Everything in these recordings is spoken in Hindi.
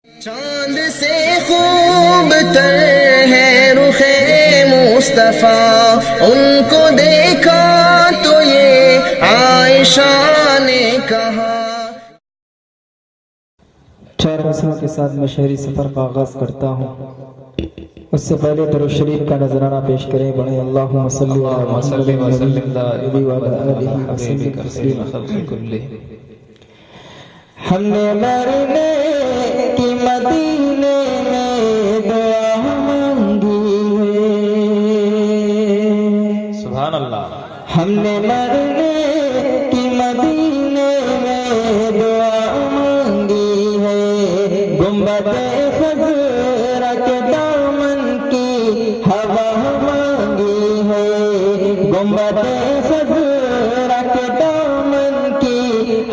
चांद से खूब तर है रुखे मुस्तफा, उनको देखा तो ये आयशा ने कहा। 4 मिसरों के साथ मैं शहरी सफर का आगाज करता हूँ। उससे पहले दरूद शरीफ का नजराना पेश करें। बड़े अल्लाहुम्मा सल्ली अला मुहम्मद व सल्लिम तस्लीमा। हमने मरने की मदीने में दुआ मांगी है। सुभान अल्लाह। हमने मरने की मदीने में दुआ मांगी है। गुंबदे खज़रा के दामन की हवा मांगी है। गुंबदे खज़रा के दामन की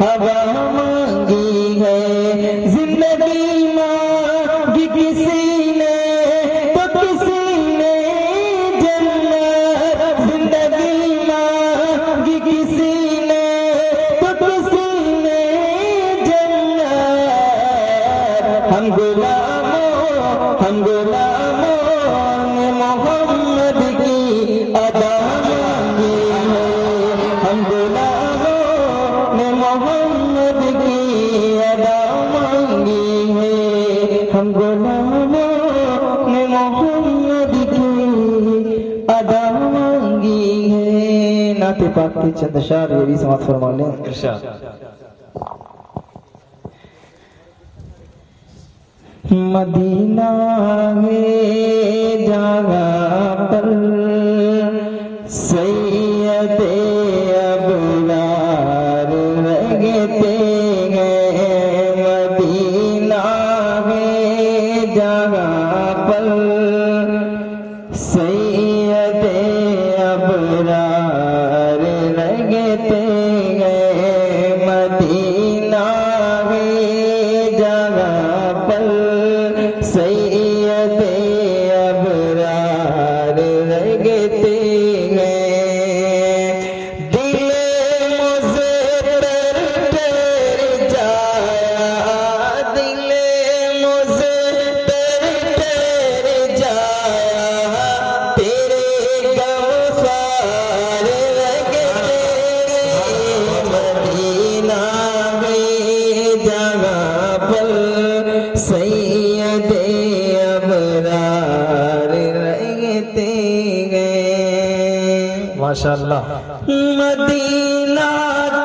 हवा मांगी है। जिंदगी मांगी किसी ने तो किसी ने जन्नत। जिंदगी मांगी किसी ने तो किसी ने जन्नत। हम गुलामों ने मोहम्मद की अदा मांगी है। हम गुलामों ने मोहम्मद की अदा मांगी है। हम गुलामों ने मोहम्मद की अदा मांगी है। नाते पाक के चंद अशआर ये भी समाप्त फरमा लें। इरशाद। मदीना है जगह पर सैयदे अबरार रहते हैं। मदीना है जगह पर सैयदे अबरार रहते हैं। मदीना है जगह पर सैयदे अबरार रहते हैं। दिले मुझे तर जाया, दिले मुझे तर जाया, तेरे गमखार रहते हैं। मदीना में जगह पर सैयदे अबरार रहते हैं। माशाअल्लाह। मदीना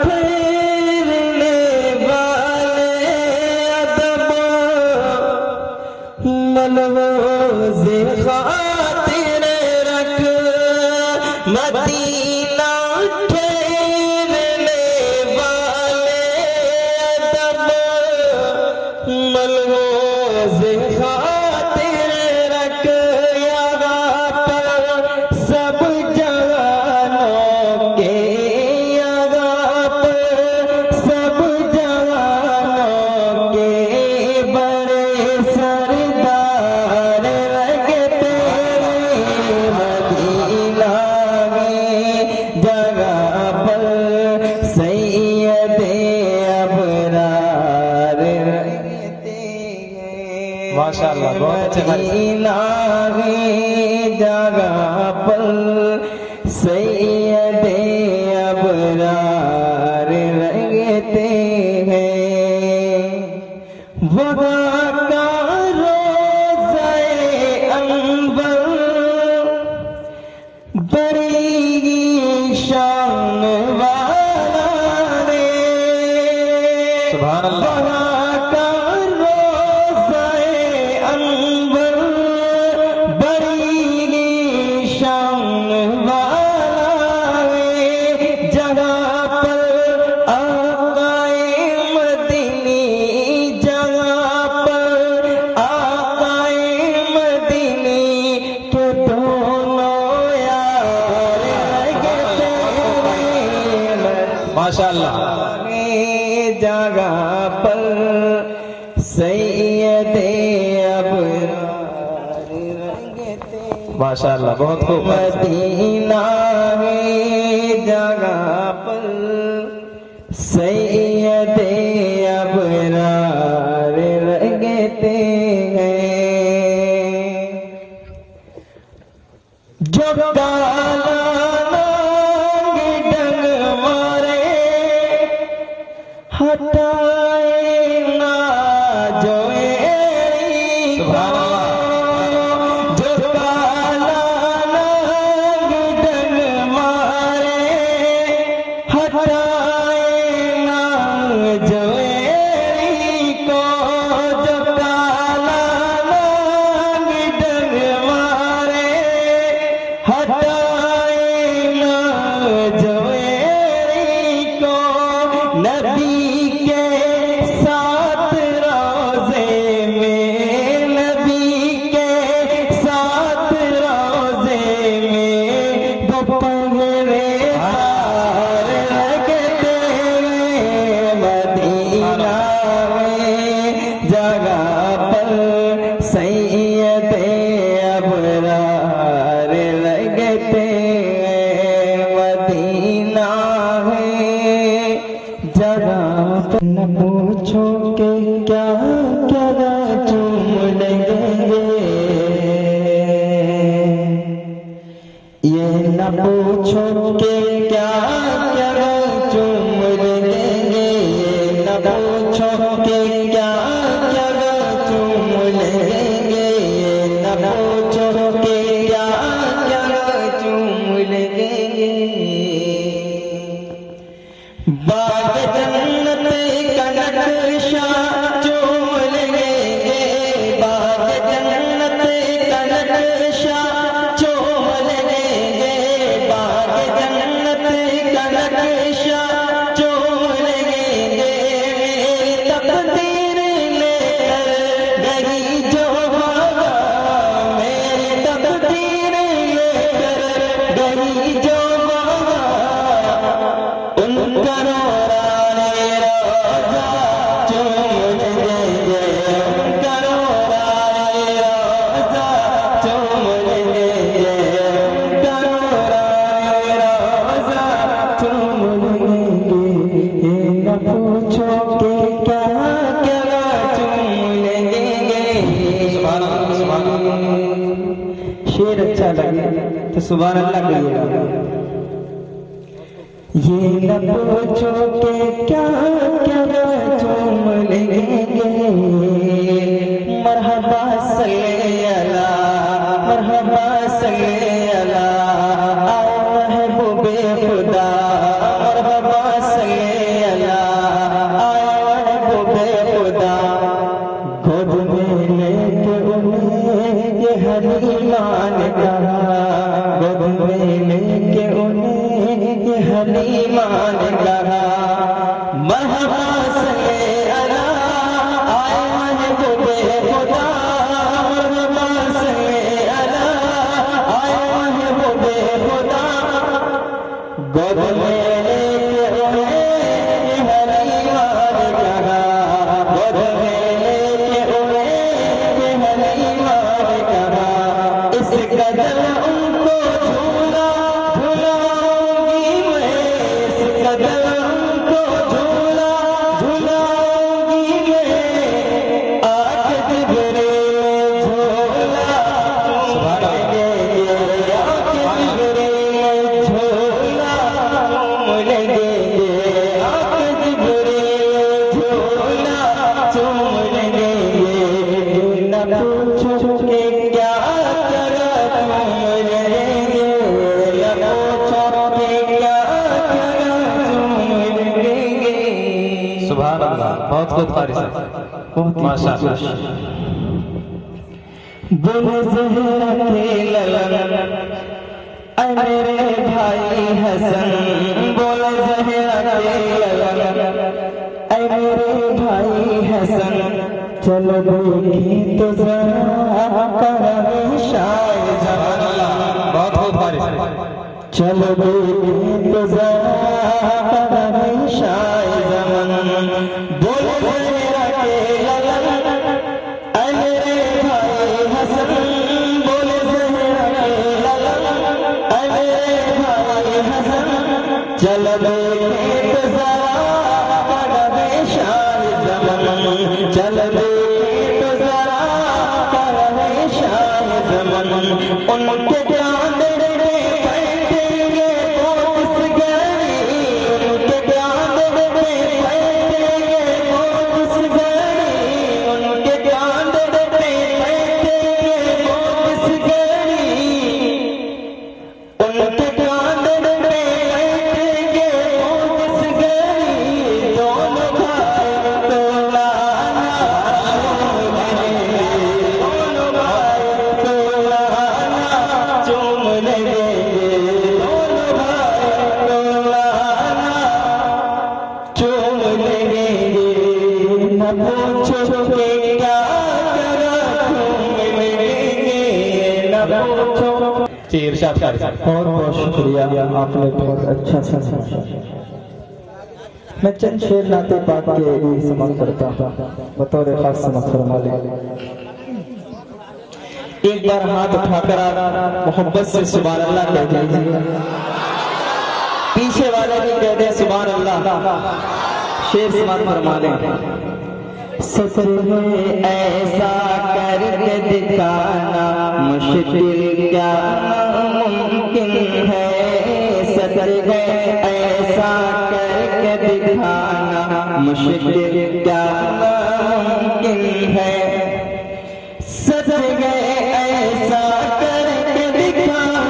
ठहरने वाले अदब मलबूज़े खातिर रख। मदीना ठहरने वाले अदब मलबूज़े खातिर रख। यहाँ पर सब जवानों के, यहाँ पर सब जवानों के बड़े सरदार लगते हैं। मदीना में जगह पर सैयदे अबरार रहते हैं। माशाअल्लाह, बहुत अच्छे। मदीना में जगह पर सैयदे अबरार रहते हैं। वहाँ का रोज़े अंबर बड़ी शान वाला रे। सुभान अल्लाह। वहाँ का रोज़े अंबर बड़ी शान वाला रे। जगह पर आकाए मदीनी, जगह पर आकाए मदीनी के दोनों यार लगते हैं। माशाअल्लाह। जगह पर सैयदे अबरार रहते हैं। माशाअल्लाह, बहुत खूब। मदीना है जगह पर सैयदे अबरार रहते जगह पर सैयदे अबरार लगते मदीना है जगह पर। न पूछो के क्या क्या चूम लेंगे, ये न पूछो के क्या क्या चूम लेंगे, न पूछो के क्या क्या चूम लेंगे, न पूछो के क्या क्या चूम लेंगे। बाग जन्नत का नक्शा चूम लेंगे, बाग जन्नत का नक्शा चूम लेंगे, बाग जन्नत का नक्शा चूम लेंगे। तकदीर लेकर गई जो हवा, मेरी तकदीर लेकर गई जो हवा, उनका रोराने रोजा चूम लेंगे, उनका रोराने रोजा चूम लेंगे, उनका रोराने रोजा चूम लेंगे। ये न पूछो के क्या क्या चूम लेंगे। सुभान अल्लाह, सुभान अल्लाह। शेर अच्छा लगे तो सुभान अल्लाह कहिएगा। ये न पूछो के क्या क्या चूम लेंगे, मरहबा सल्ले अला, मरहबा सल्ले अला आए महबूबे खुदा, मरहबा सल्ले अला आए महबूबे खुदा। गोद में लेके उन्हें ये हलीमा ने कहा, गोद में लेके उन्हें ये हलीमा ने कहा, मरहबा सल्ले अला आए महबूबे खुदा, मरहबा सल्ले अला आए महबूबे खुदा। गोद में लेके उन्हें ये हलीमा ने कहा, गोद में लेके उन्हें ये हलीमा ने कहा। इस कदर उनको झूला झूलाऊंगी मैं, इस कदर उनको झूला झूलाऊंगी मैं, आके जिब्रील झूला चूम लेंगे, आके जिब्रील झूला चूम लेंगे, आके जिब्रील झूला चूम लेंगे। न पूछो के क्या क्या चूम लेंगे, न पूछो के क्या क्या चूम लेंगे। सुभान अल्लाह, बहुत खूब फारिस है, माशाअल्लाह। बुल ज़हरा के ललन ऐ मेरे भाई हसन, बोल ज़हरा के ललन ऐ मेरे भाई हसन। चलो देखी तो जरा करम शाय जमान, बहुत खूब फारिस है। चलो देखी तो जरा करम शाय जमान। बोल ज़हरा के ललन ऐ मेरे भाई हसन, बोल ज़हरा के ललन ऐ मेरे भाई हसन। चलो देखी तो जरा करम शाय जमान, चलो देखी तो जरा करम शाय जमान। उनके चांद में बैठेंगे वो किस घड़ी, उनके चांद में बैठेंगे वो किस घड़ी, उनके चांद में बैठेंगे वो किस घड़ी, उनके चांद में बैठेंगे वो किस घड़ी। दोनों भाई तो लाना दोनों भाई तो लाना चूम लेंगे, दोनों भाई तो लाना चूम लेंगे। न पूछो के क्या क्या चूम लेंगे, न पूछो। जी इरशाद फारिस है। बहुत बहुत शुक्रिया, आपने बहुत अच्छा समझा। मैं चंद शेर नाते पाक के लिए समझ करता हूँ। बतौर खास समझ फरमा ले। एक बार हाथ उठाकर आप मोहब्बत से सुभान अल्लाह कह दीजिए। पीछे वाले भी कह दे सुभान अल्लाह। शेर समाज फरमा लें। सच में ऐसा करके दिखाना मुश्किल क्या मुमकिन है। सच में ऐसा करके दिखाना मुश्किल क्या मुमकिन है। सच में ऐसा करके दिखाना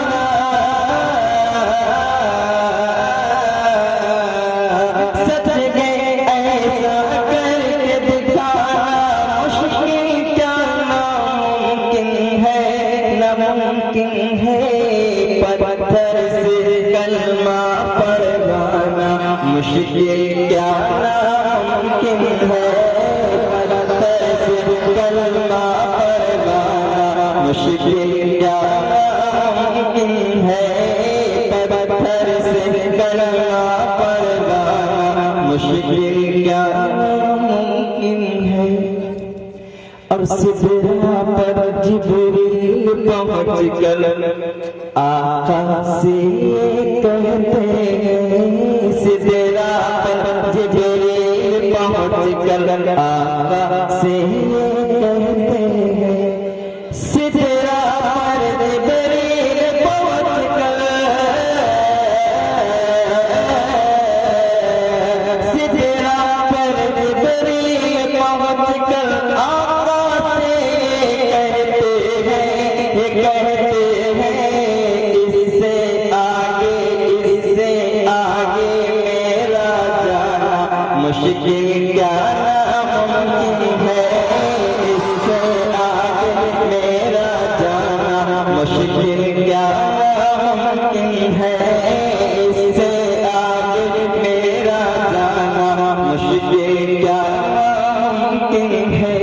सच में ऐसा करके दिखाना मुश्किल क्या नामुमकिन है। नामुमकिन है पत्थर से कलमा पढ़वाना मुश्किल क्या नामुमकिन है। पत्थर से कलमा मुश्किल क्या मुमकिन है। पत्थर से कलमा पढ़वाना मुश्किल क्या मुमकिन है। और सिदरा पर जिब्रील पहुँच कर आका से कहते हैं। सिदरा पर जिब्रील पहुँच कर आका से कहते हैं। सिदरा पर जिब्रील पहुँच कर सिदरा पर जिब्रील पहुँच कर आका से कहते हैं इससे आगे मेरा जाना मुश्किल क्या नामुमकिन है। इससे आगे मेरा जाना मुश्किल क्या मुमकिन है। इससे आगे मेरा जाना मुश्किल क्या मुमकिन है।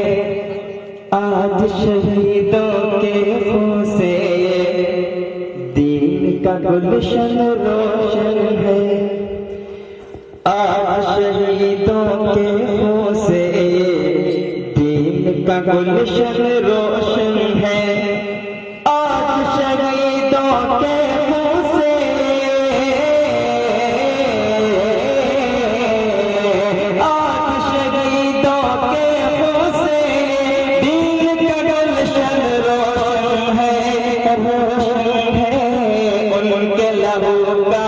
आज शहीदों के खून से दीन का गुलशन रोशन है। आज शहीदों के खून से दीन का गुलशन रोशन है। आज शहीदों के खून से आज शहीदों के खून से दीन का गुलशन रोशन है। रोशन है उनके लहू का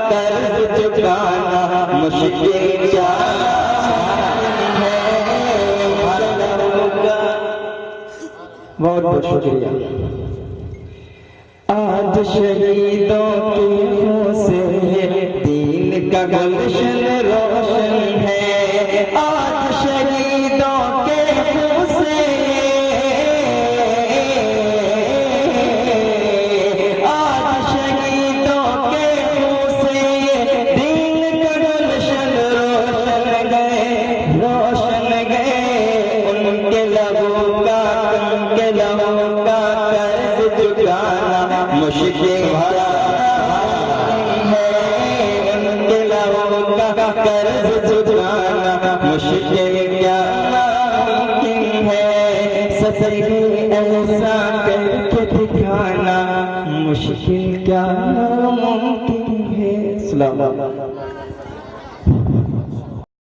कर्ज चुकाना मुश्किल क्या बहुत बहुत शुक्रिया। आज शहीदों के खून से दीन का गुलशन रोशन है। आज शहीदों के खून से आज शहीदों के खून से दीन का गुलशन रोशन गए उनके लहू का कर्ज चुकाना मुश्किल है। उनके लहू का कर्ज चुकाना मुश्किल क्या मुमकिन है। सच में ऐसा करके दिखाना मुश्किल क्या मुमकिन है। सलाम।